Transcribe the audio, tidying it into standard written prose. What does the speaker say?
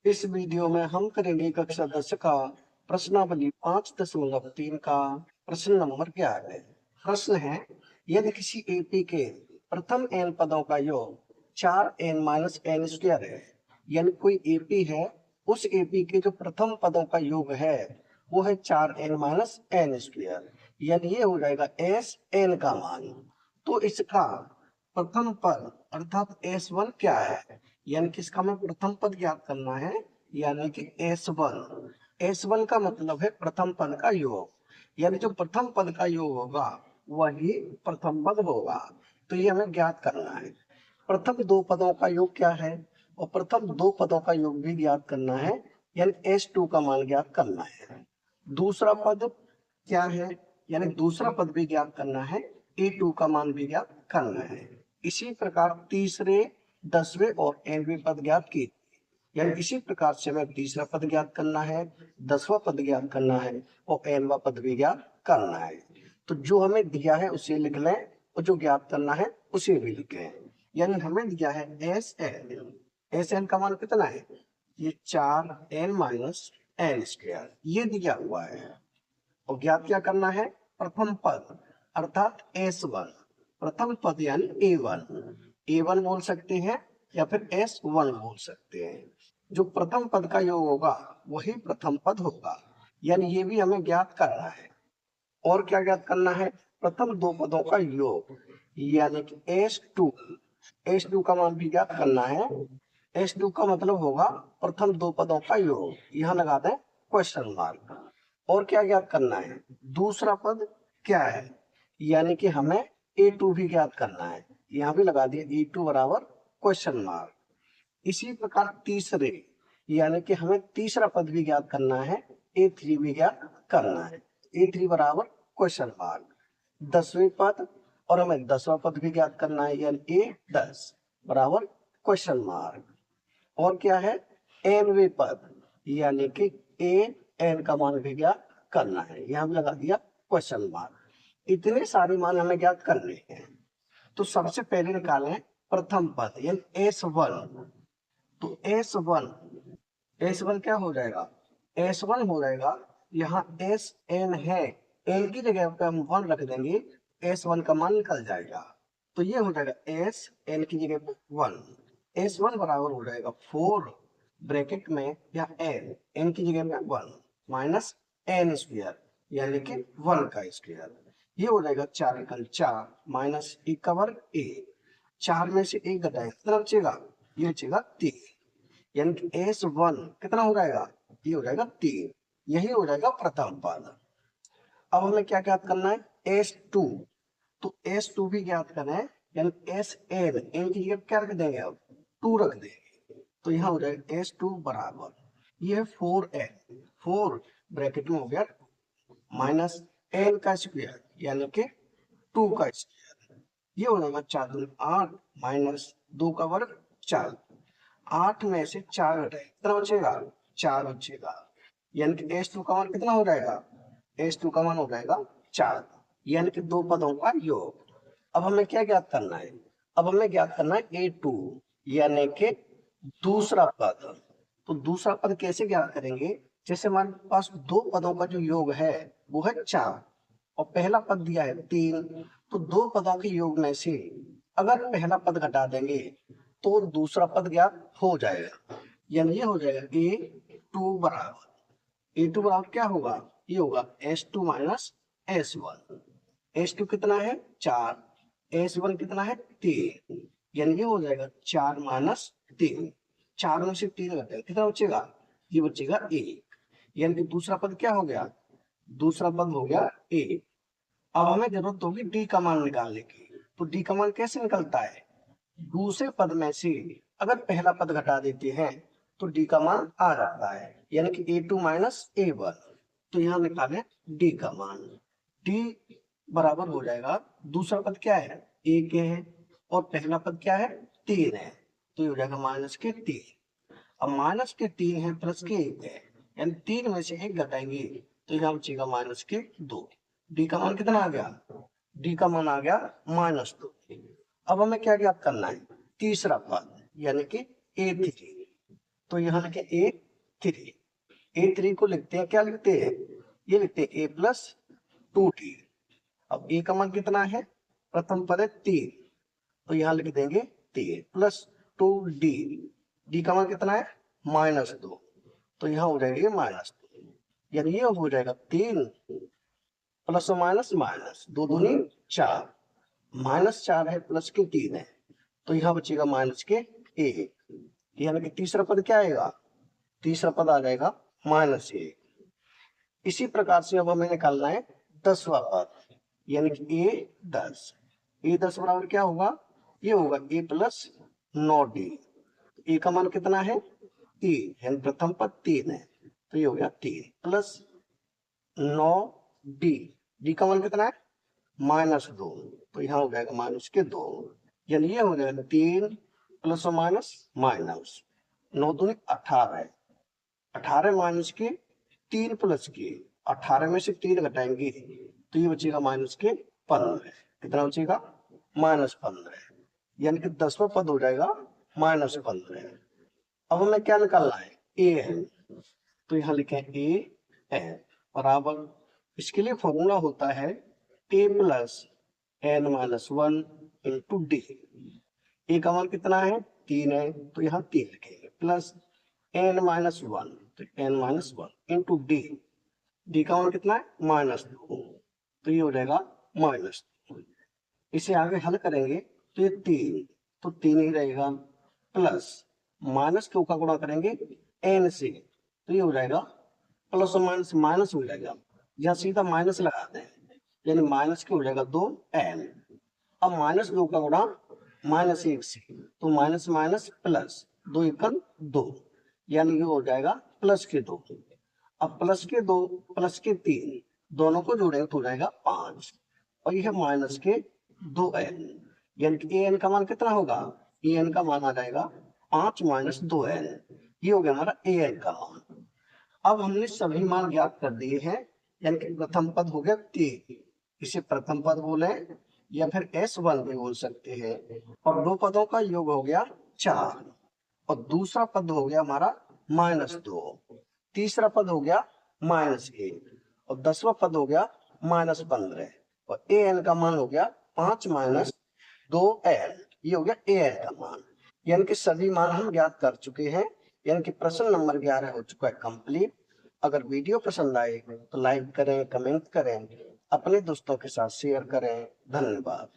इस वीडियो में हम करेंगे कक्षा 10 का प्रश्नावली 5.3 का प्रश्न नंबर 11। प्रश्न है, यदि किसी एपी के प्रथम n पदों का योग 4n-n² है, यानी कोई एपी है, उस एपी के जो प्रथम पदों का योग है वो है 4n-n², यानी ये हो जाएगा एस एन का मान। तो इसका प्रथम पद अर्थात S1 क्या है, यानी कि इसका हमें प्रथम पद ज्ञात करना है, यानी कि S1। S1 का मतलब है प्रथम पद का योग, यानी जो प्रथम पद का योग होगा वही प्रथम पद होगा। तो ये हमें ज्ञात करना है। प्रथम दो पदों का योग क्या है, और प्रथम दो पदों का योग भी ज्ञात करना है, यानी S2 का मान ज्ञात करना है। दूसरा पद क्या है, यानी दूसरा पद भी ज्ञात करना है, A2 का मान भी ज्ञात करना है। इसी प्रकार तीसरे, 10वें और 11वें पद ज्ञात किए, यानी इसी प्रकार से हमें तीसरा पद ज्ञात करना है, 10वां पद ज्ञात करना है और 11वां पद भी ज्ञात करना है। तो जो हमें दिया है उसे लिख लें और जो ज्ञात करना है उसे भी लिख लें। यानी हमें दिया है एस एन, एस एन का मान कितना है, ये 4n-n², ये दिया हुआ है। और ज्ञात क्या करना है, प्रथम पद अर्थात S1, प्रथम पद यानी A1। A1 बोल सकते हैं या फिर S1 बोल सकते हैं। जो प्रथम पद का योग होगा वही प्रथम पद होगा, यानी ये भी हमें ज्ञात करना है। और क्या ज्ञात करना है, प्रथम दो पदों का योग, यानी कि S2, S2 का मान भी ज्ञात करना है। S2 का मतलब होगा प्रथम दो पदों का योग, यहाँ लगा दें क्वेश्चन मार्क। और क्या ज्ञात करना है, दूसरा पद क्या है, यानी कि हमें A2 भी ज्ञात करना है, यहाँ भी लगा दिया A2 बराबर क्वेश्चन मार्क। इसी प्रकार तीसरे, यानी कि हमें तीसरा पद भी ज्ञात करना है, A3 भी ज्ञात करना है, A3 बराबर क्वेश्चन मार्क। 10वें पद, और हमें 10वां पद भी ज्ञात करना है, यानी A10 बराबर क्वेश्चन मार्क। और क्या है, nवें पद, यानी कि an का मान भी ज्ञात करना है, यहाँ भी लगा दिया क्वेश्चन मार्क। इतने सारे मान हमें ज्ञात करने हैं। तो सबसे पहले निकालें प्रथम पद यानी S1। तो S1 क्या हो जाएगा, S1 हो जाएगा, यहाँ Sn है, n की जगह पे हम 1 रख देंगे, S1 का मान निकल जाएगा। तो ये हो जाएगा Sn की जगह पे 1, S1 बराबर हो जाएगा 4 ब्रैकेट में या n की जगह में 1 माइनस n², यानी कि 1 का स्क्वायर। ये हो जाएगा 4 एकल 4 माइनस 1 का वर्ग 1, 4 में से 1 घटाए कितना बचेगा, ये बचेगा 3, यानी कि S1 कितना हो जाएगा, ये हो जाएगा 3। यही हो जाएगा प्रथम पद। अब हमें क्या ज्ञात करना है, S2। तो S2 भी ज्ञात करना है, यानी Sn, n की जगह क्या रख देंगे, अब 2 रख देंगे। तो यहाँ हो जाएगा S2 बराबर, ये है 4n, 4 ब्रैकेट में हो गया माइनस n का स्क्वायर, यानी कि 2 का स्क्वायर। ये हो जाएगा 4 दूनी 8 माइनस 2 का वर्ग 4, 8 में से 4 घटाए कितना बचेगा, 4 बचेगा, यानी कि S2 का मान कितना हो जाएगा, S2 का मान हो जाएगा 4, यानी कि दो पदों का योग। अब हमें क्या ज्ञात करना है, अब हमें ज्ञात करना है A2, यानी कि दूसरा पद। तो दूसरा पद कैसे ज्ञात करेंगे, जैसे हमारे पास दो पदों का जो योग है वो है 4 और पहला पद दिया है 3, तो दो पदों के योग में से अगर पहला पद घटा देंगे तो दूसरा पद ज्ञात हो जाएगा, यानी ये हो जाएगा A2 बराबर, A2 बराबर क्या होगा, ये होगा S2 माइनस S1। S2 कितना है 4, S1 कितना है 3, यानी ये हो जाएगा 4 माइनस 3, 4 में से 3 घटे कितना बचेगा, ये बचेगा 1, यानी कि दूसरा पद क्या हो गया, दूसरा पद हो गया 1। अब हमें जरूरत होगी डी का मान निकालने की। तो डी का मान कैसे निकलता है, दूसरे पद में से अगर पहला पद घटा देते हैं तो डी का मान आ जाता है, यानी कि A2 माइनस A1। तो यहाँ निकालें डी का मान, डी बराबर हो जाएगा, दूसरा पद क्या है 1 है और पहला पद क्या है 3 है, तो ये हो जाएगा माइनस के 3। अब माइनस के 3 है प्लस के 1 है, यानी 3 में से 1 घटाएंगे तो यहाँ बचेगा माइनस के 2। डी का मान कितना आ गया, डी का मान आ गया -2। अब हमें क्या ज्ञात करना है, तीसरा पद यानी कि A3। तो यहाँ लिखे A3, A3 को लिखते हैं, क्या लिखते हैं, ये लिखते हैं A+2D। अब A का मान कितना है, प्रथम पद है 3, तो यहाँ लिख देंगे 3 प्लस 2D, D का मान कितना है -2, तो यहाँ हो जाएगा -2, यानी ये हो जाएगा 3 प्लस माइनस माइनस, 2 दूनी 4, -4 है प्लस के 3 है, तो यहाँ बचेगा माइनस के 1, यानी कि तीसरा पद क्या आएगा, तीसरा पद आ जाएगा -1। इसी प्रकार से अब हमें निकालना है 10वां पद, यानी कि A10 बराबर क्या होगा, ये होगा A+9D। ए का मान कितना है 3, यानी प्रथम पद 3 है, तो ये हो गया 3 प्लस 9D, डी का मान कितना है -2, तो यहाँ हो जाएगा -2, यानी ये हो जाएगा 3 प्लस माइनस माइनस, 9 दूनी 18, 18 माइनस के 3 प्लस के, 18 में से 3 घटाएंगे तो ये बचेगा -15, कितना बचेगा -15, यानी कि 10वां पद हो जाएगा -15। अब हमें क्या निकालना है, an, तो यहाँ लिखे an बराबर, इसके लिए फॉर्मूला होता है a+n-1 इंटू डी। ए का मान कितना है 3 है, तो यहाँ 3 लिखेंगे, प्लस n-1, तो n-1 इंटू डी, डी का मान कितना है -2, तो ये हो जाएगा -2। इसे आगे हल करेंगे तो ये 3, तो 3 ही रहेगा, प्लस माइनस के का गुणा करेंगे n से, तो ये हो जाएगा प्लस और माइनस माइनस हो जाएगा, यहाँ सीधा माइनस लगाते हैं, यानी माइनस के हो जाएगा 2n। अब -2 का गुणा -1 से, तो माइनस माइनस प्लस, 2 एकम 2, यानी ये हो जाएगा प्लस के 2। अब प्लस के 2 प्लस के 3 दोनों को जोड़ेंगे तो हो जाएगा 5, और यह माइनस के 2n, यानी कि an का मान कितना होगा, an का मान आ जाएगा 5 - 2n, ये हो गया हमारा an का मान। अब हमने सभी मान ज्ञात कर दिए हैं, यानी कि प्रथम पद हो गया 3, इसे प्रथम पद बोले या फिर S1 भी बोल सकते हैं, और दो पदों का योग हो गया 4, और दूसरा पद हो गया हमारा -2, तीसरा पद हो गया -1, और 10वां पद हो गया -15, और an का मान हो गया 5 - 2n, ये हो गया an का मान। यानी कि सभी मान हम ज्ञात कर चुके हैं, यानी कि प्रश्न नंबर 11 हो चुका है कंप्लीट। अगर वीडियो पसंद आए तो लाइक करें, कमेंट करें, अपने दोस्तों के साथ शेयर करें। धन्यवाद।